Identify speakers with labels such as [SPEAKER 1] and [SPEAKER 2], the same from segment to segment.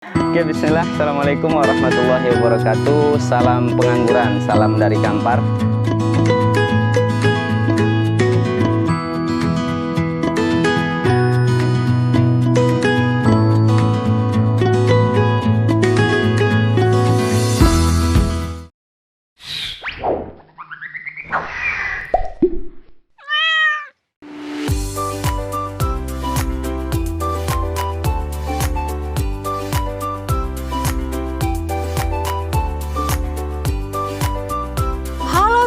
[SPEAKER 1] Oke, bismillah. Assalamualaikum warahmatullahi wabarakatuh. Salam pengangguran, salam dari Kampar.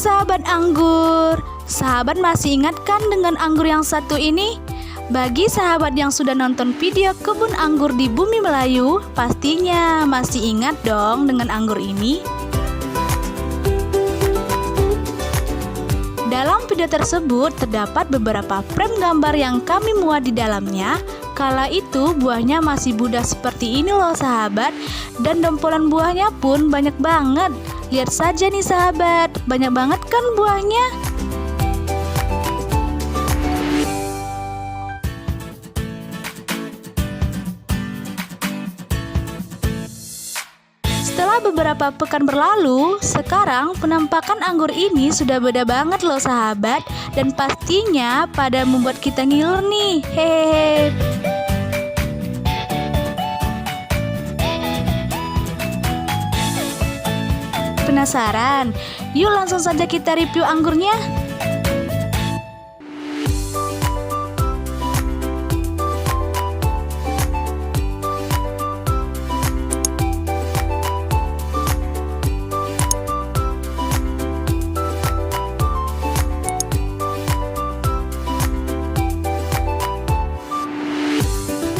[SPEAKER 2] Sahabat anggur, sahabat masih ingat kan dengan anggur yang satu ini? Bagi sahabat yang sudah nonton video kebun anggur di Bumi Melayu, pastinya masih ingat dong dengan anggur ini. Dalam video tersebut terdapat beberapa frame gambar yang kami muat di dalamnya. Kala itu buahnya masih muda seperti ini loh sahabat, dan dompolan buahnya pun banyak banget. Lihat saja nih sahabat, banyak banget kan buahnya. Setelah beberapa pekan berlalu, sekarang penampakan anggur ini sudah beda banget loh sahabat, dan pastinya pada membuat kita ngiler nih. Hehehe. Penasaran? Yuk langsung saja kita review anggurnya.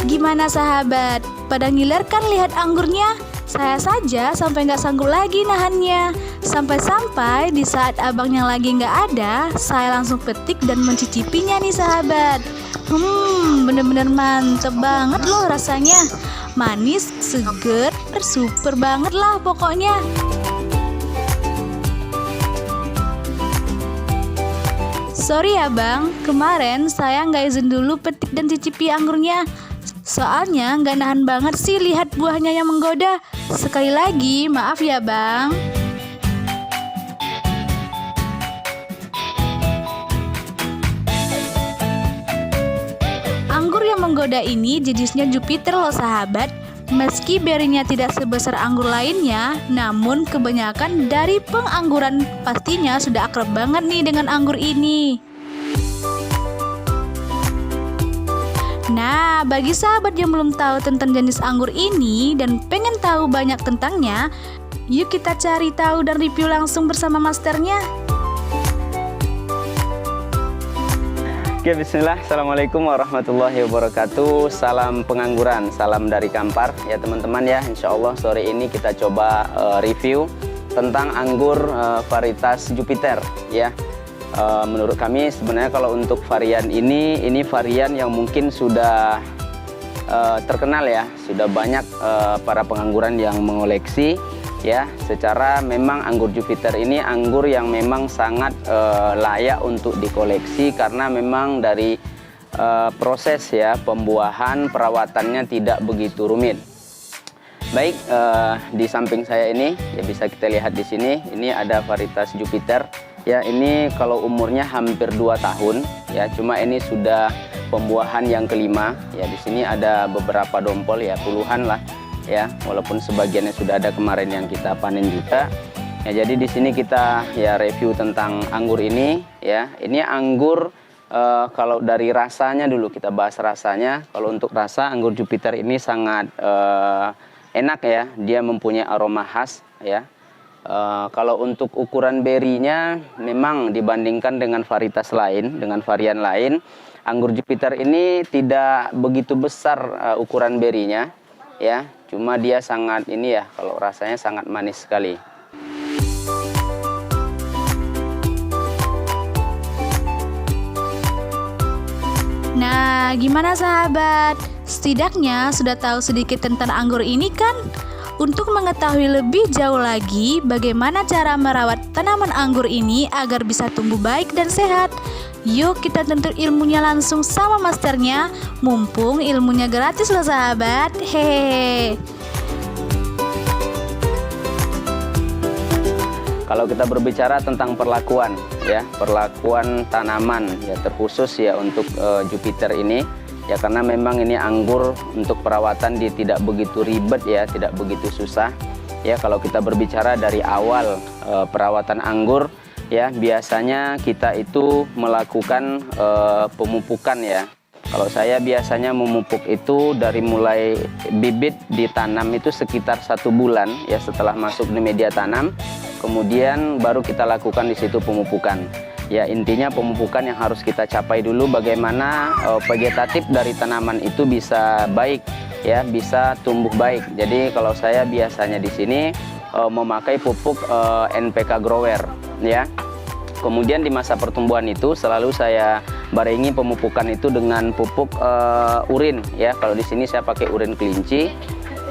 [SPEAKER 2] Gimana sahabat? Pada ngiler kan lihat anggurnya? Saya saja sampai nggak sanggup lagi nahannya. Sampai-sampai di saat abangnya lagi nggak ada, saya langsung petik dan mencicipinya nih sahabat. Bener-bener mantep banget loh rasanya. Manis, seger, super banget lah pokoknya. Sorry ya bang, kemarin saya nggak izin dulu petik dan cicipi anggurnya. Soalnya nggak nahan banget sih lihat buahnya yang menggoda. Sekali lagi maaf ya bang. Anggur yang menggoda ini jenisnya Jupiter loh sahabat. Meski berinya tidak sebesar anggur lainnya, namun kebanyakan dari pengangguran pastinya sudah akrab banget nih dengan anggur ini. Nah, bagi sahabat yang belum tahu tentang jenis anggur ini dan pengen tahu banyak tentangnya, yuk kita cari tahu dan review langsung bersama masternya.
[SPEAKER 1] Oke, bismillah. Assalamualaikum warahmatullahi wabarakatuh. Salam pengangguran, salam dari Kampar. Ya teman-teman ya, insya Allah sore ini kita coba review tentang anggur varietas Jupiter ya. Menurut kami sebenarnya kalau untuk varian ini varian yang mungkin sudah terkenal ya, sudah banyak para pengangguran yang mengoleksi ya. Secara memang anggur Jupiter ini anggur yang memang sangat layak untuk dikoleksi karena memang dari proses ya pembuahan perawatannya tidak begitu rumit. Baik, di samping saya ini ya bisa kita lihat di sini, ini ada varietas Jupiter. Ya, ini kalau umurnya hampir 2 tahun ya, cuma ini sudah pembuahan yang kelima ya. Di sini ada beberapa dompol ya, puluhan lah ya, walaupun sebagiannya sudah ada kemarin yang kita panen juga ya. Jadi di sini kita ya review tentang anggur ini ya. Ini anggur kalau dari rasanya dulu kita bahas rasanya. Kalau untuk rasa anggur Jupiter ini sangat enak ya, dia mempunyai aroma khas ya. Kalau untuk ukuran berinya memang dibandingkan dengan varietas lain, dengan varian lain, anggur Jupiter ini tidak begitu besar ukuran berinya ya, cuma dia sangat ini ya, kalau rasanya sangat manis sekali.
[SPEAKER 2] Nah, gimana sahabat? Setidaknya sudah tahu sedikit tentang anggur ini kan? Untuk mengetahui lebih jauh lagi bagaimana cara merawat tanaman anggur ini agar bisa tumbuh baik dan sehat, yuk kita tuntut ilmunya langsung sama masternya. Mumpung ilmunya gratis loh sahabat. Hehehe.
[SPEAKER 1] Kalau kita berbicara tentang perlakuan ya, perlakuan tanaman ya, terkhusus ya untuk Jupiter ini ya, karena memang ini anggur untuk perawatan dia tidak begitu ribet ya, tidak begitu susah ya. Kalau kita berbicara dari awal perawatan anggur ya, biasanya kita itu melakukan pemupukan ya. Kalau saya biasanya memupuk itu dari mulai bibit ditanam itu sekitar 1 bulan ya setelah masuk di media tanam, kemudian baru kita lakukan di situ pemupukan. Ya, intinya pemupukan yang harus kita capai dulu bagaimana vegetatif dari tanaman itu bisa baik ya, bisa tumbuh baik. Jadi kalau saya biasanya di sini memakai pupuk NPK Grower ya. Kemudian di masa pertumbuhan itu selalu saya barengi pemupukan itu dengan pupuk urin ya. Kalau di sini saya pakai urin kelinci.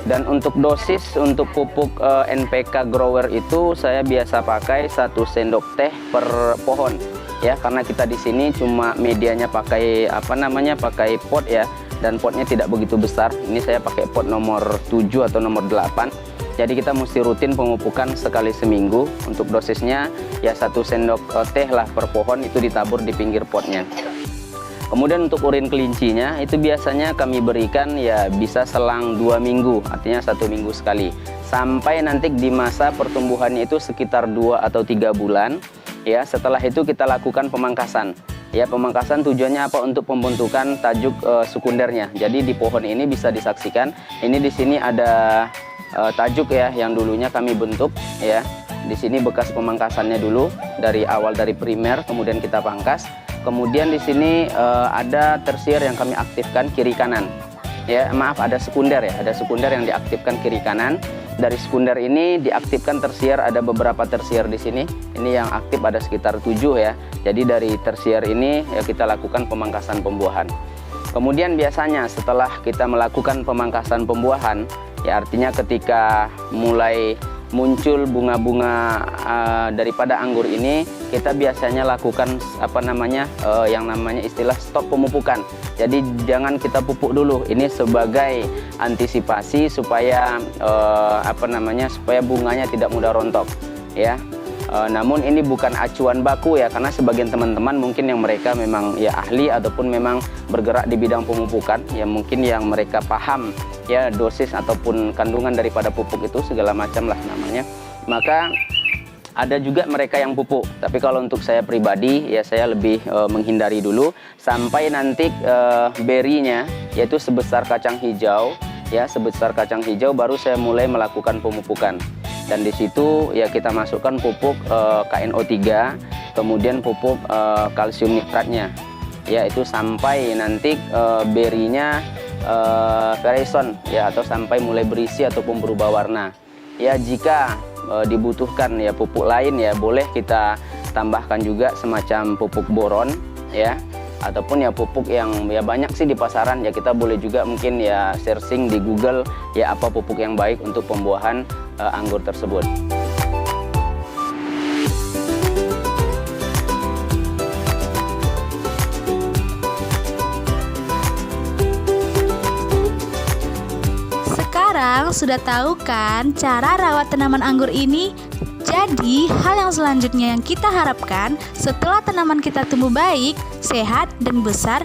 [SPEAKER 1] Dan untuk dosis untuk pupuk NPK Grower itu saya biasa pakai 1 sendok teh per pohon ya, karena kita di sini cuma medianya pakai pakai pot ya, dan potnya tidak begitu besar. Ini saya pakai pot nomor 7 atau nomor 8. Jadi kita mesti rutin pemupukan sekali seminggu. Untuk dosisnya ya 1 sendok teh lah per pohon, itu ditabur di pinggir potnya. Kemudian untuk urin kelincinya itu biasanya kami berikan ya bisa selang 2 minggu, artinya 1 minggu sekali. Sampai nanti di masa pertumbuhannya itu sekitar 2 atau 3 bulan ya. Setelah itu kita lakukan pemangkasan. Ya, pemangkasan tujuannya apa? Untuk pembentukan tajuk sekundernya. Jadi di pohon ini bisa disaksikan, ini di sini ada tajuk ya yang dulunya kami bentuk ya. Di sini bekas pemangkasannya dulu dari awal, dari primer kemudian kita pangkas. Kemudian di sini ada tersier yang kami aktifkan kiri kanan. Ya, maaf, ada sekunder ya, ada sekunder yang diaktifkan kiri kanan. Dari sekunder ini diaktifkan tersier, ada beberapa tersier di sini. Ini yang aktif ada sekitar 7 ya. Jadi dari tersier ini ya kita lakukan pemangkasan pembuahan. Kemudian biasanya setelah kita melakukan pemangkasan pembuahan ya, artinya ketika mulai muncul bunga-bunga daripada anggur ini, kita biasanya lakukan yang namanya istilah stop pemupukan. Jadi jangan kita pupuk dulu, ini sebagai antisipasi supaya supaya bunganya tidak mudah rontok ya. Namun ini bukan acuan baku ya, karena sebagian teman-teman mungkin yang mereka memang ya ahli ataupun memang bergerak di bidang pemupukan ya, mungkin yang mereka paham ya dosis ataupun kandungan daripada pupuk itu segala macam lah namanya, maka ada juga mereka yang pupuk. Tapi kalau untuk saya pribadi ya saya lebih menghindari dulu sampai nanti berinya yaitu sebesar kacang hijau ya, sebesar kacang hijau baru saya mulai melakukan pemupukan. Dan di situ ya kita masukkan pupuk KNO3, kemudian pupuk kalsium nitratnya ya, itu sampai nanti berinya Verizon ya, atau sampai mulai berisi ataupun berubah warna ya. Jika dibutuhkan ya pupuk lain ya, boleh kita tambahkan juga semacam pupuk boron ya, ataupun ya pupuk yang ya banyak sih di pasaran ya. Kita boleh juga mungkin ya searching di Google ya apa pupuk yang baik untuk pembuahan anggur tersebut.
[SPEAKER 2] Sekarang sudah tahu kan cara rawat tanaman anggur ini? Jadi hal yang selanjutnya yang kita harapkan setelah tanaman kita tumbuh baik, sehat, dan besar,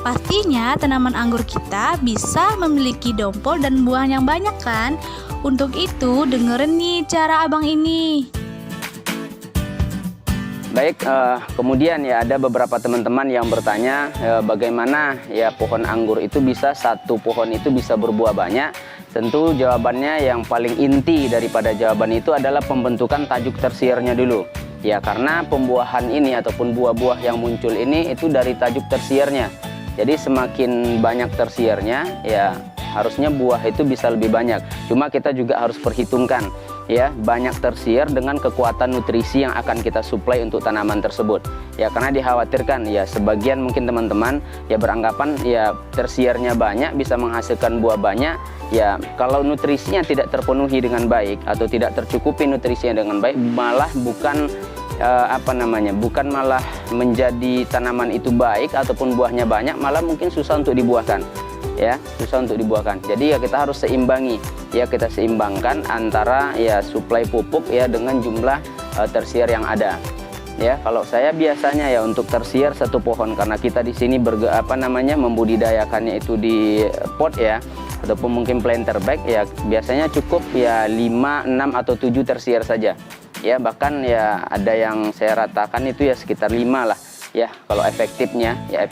[SPEAKER 2] pastinya tanaman anggur kita bisa memiliki dompol dan buah yang banyak kan? Untuk itu dengerin nih cara abang ini.
[SPEAKER 1] Baik, kemudian ya ada beberapa teman-teman yang bertanya bagaimana ya pohon anggur itu bisa, satu pohon itu bisa berbuah banyak. Tentu jawabannya yang paling inti daripada jawaban itu adalah pembentukan tajuk tersiernya dulu. Ya, karena pembuahan ini ataupun buah-buah yang muncul ini itu dari tajuk tersiernya. Jadi semakin banyak tersiernya ya harusnya buah itu bisa lebih banyak. Cuma kita juga harus perhitungkan ya banyak tersier dengan kekuatan nutrisi yang akan kita suplai untuk tanaman tersebut. Ya, karena dikhawatirkan ya sebagian mungkin teman-teman ya beranggapan ya tersiernya banyak bisa menghasilkan buah banyak. Ya, kalau nutrisinya tidak terpenuhi dengan baik atau tidak tercukupi nutrisinya dengan baik, malah bukan bukan malah menjadi tanaman itu baik ataupun buahnya banyak, malah mungkin susah untuk dibuahkan. Ya, susah untuk dibuahkan. Jadi ya kita harus seimbangi ya, kita seimbangkan antara ya suplai pupuk ya dengan jumlah tersier yang ada. Ya, kalau saya biasanya ya untuk tersier satu pohon, karena kita di sini membudidayakannya itu di pot ya, ataupun mungkin planter bag ya, biasanya cukup ya 5, 6 atau 7 tersier saja. Ya, bahkan ya ada yang saya ratakan itu ya sekitar 5 lah. Ya, kalau efektifnya ya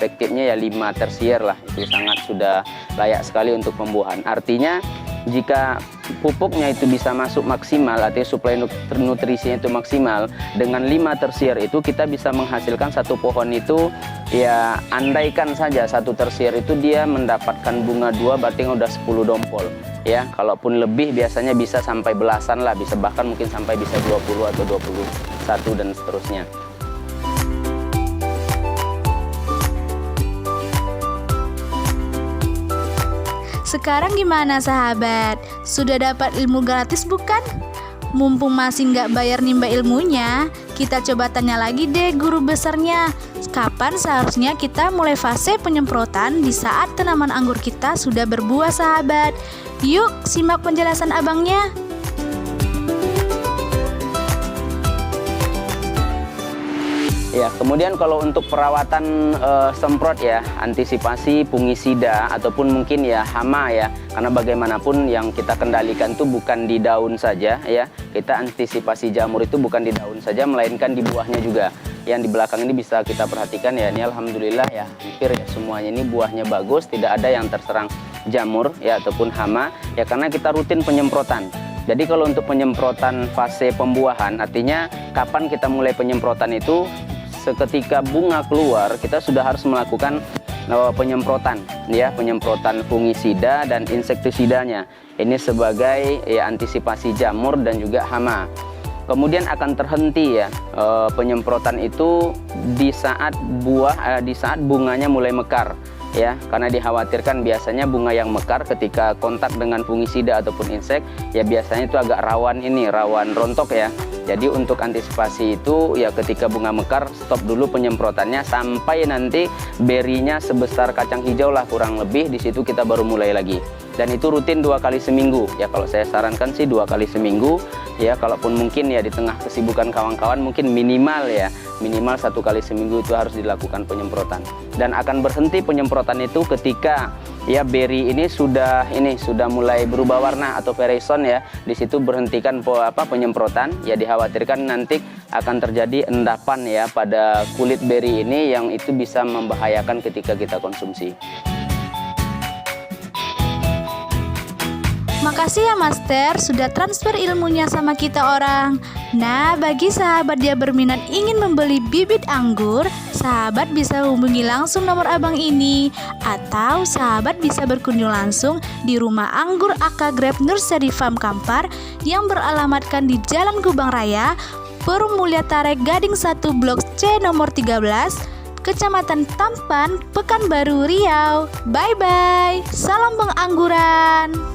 [SPEAKER 1] 5 tersier lah, itu sangat sudah layak sekali untuk pembuahan. Artinya jika pupuknya itu bisa masuk maksimal, artinya suplai nutrisinya itu maksimal, dengan 5 tersier itu kita bisa menghasilkan satu pohon itu ya, andaikan saja satu tersier itu dia mendapatkan bunga 2, berarti udah 10 dompol ya. Kalaupun lebih biasanya bisa sampai belasan lah, bisa bahkan mungkin sampai bisa 20 atau 21 dan seterusnya.
[SPEAKER 2] Sekarang gimana sahabat? Sudah dapat ilmu gratis bukan? Mumpung masih nggak bayar nimba ilmunya, kita coba tanya lagi deh guru besarnya. Kapan seharusnya kita mulai fase penyemprotan di saat tanaman anggur kita sudah berbuah sahabat? Yuk simak penjelasan abangnya.
[SPEAKER 1] Ya, kemudian kalau untuk perawatan semprot ya, antisipasi fungisida ataupun mungkin ya hama ya, karena bagaimanapun yang kita kendalikan itu bukan di daun saja ya, kita antisipasi jamur itu bukan di daun saja, melainkan di buahnya juga. Yang di belakang ini bisa kita perhatikan ya, ini alhamdulillah ya hampir ya semuanya ini buahnya bagus, tidak ada yang terserang jamur ya ataupun hama ya, karena kita rutin penyemprotan. Jadi kalau untuk penyemprotan fase pembuahan, artinya kapan kita mulai penyemprotan itu seketika bunga keluar, kita sudah harus melakukan penyemprotan ya, penyemprotan fungisida dan insektisidanya. Ini sebagai ya antisipasi jamur dan juga hama. Kemudian akan terhenti ya penyemprotan itu di saat bunganya mulai mekar ya, karena dikhawatirkan biasanya bunga yang mekar ketika kontak dengan fungisida ataupun insek ya biasanya itu agak rawan rontok ya. Jadi untuk antisipasi itu ya ketika bunga mekar stop dulu penyemprotannya sampai nanti berinya sebesar kacang hijau lah kurang lebih, di situ kita baru mulai lagi. Dan itu rutin 2 kali seminggu ya, kalau saya sarankan sih 2 kali seminggu ya, kalaupun mungkin ya di tengah kesibukan kawan-kawan mungkin minimal 1 kali seminggu itu harus dilakukan penyemprotan. Dan akan berhenti penyemprotan itu ketika ya beri ini sudah mulai berubah warna atau veraison ya, di situ berhentikan penyemprotan ya, dikhawatirkan nanti akan terjadi endapan ya pada kulit beri ini yang itu bisa membahayakan ketika kita konsumsi.
[SPEAKER 2] Makasih ya Master, sudah transfer ilmunya sama kita orang. Nah, bagi sahabat yang berminat ingin membeli bibit anggur, sahabat bisa hubungi langsung nomor abang ini, atau sahabat bisa berkunjung langsung di rumah anggur AK Grape Nursery Farm Kampar yang beralamatkan di Jalan Gubang Raya, Perum Mulya Tarek Gading 1 Blok C nomor 13, Kecamatan Tampan, Pekanbaru, Riau. Bye-bye. Salam pengangguran.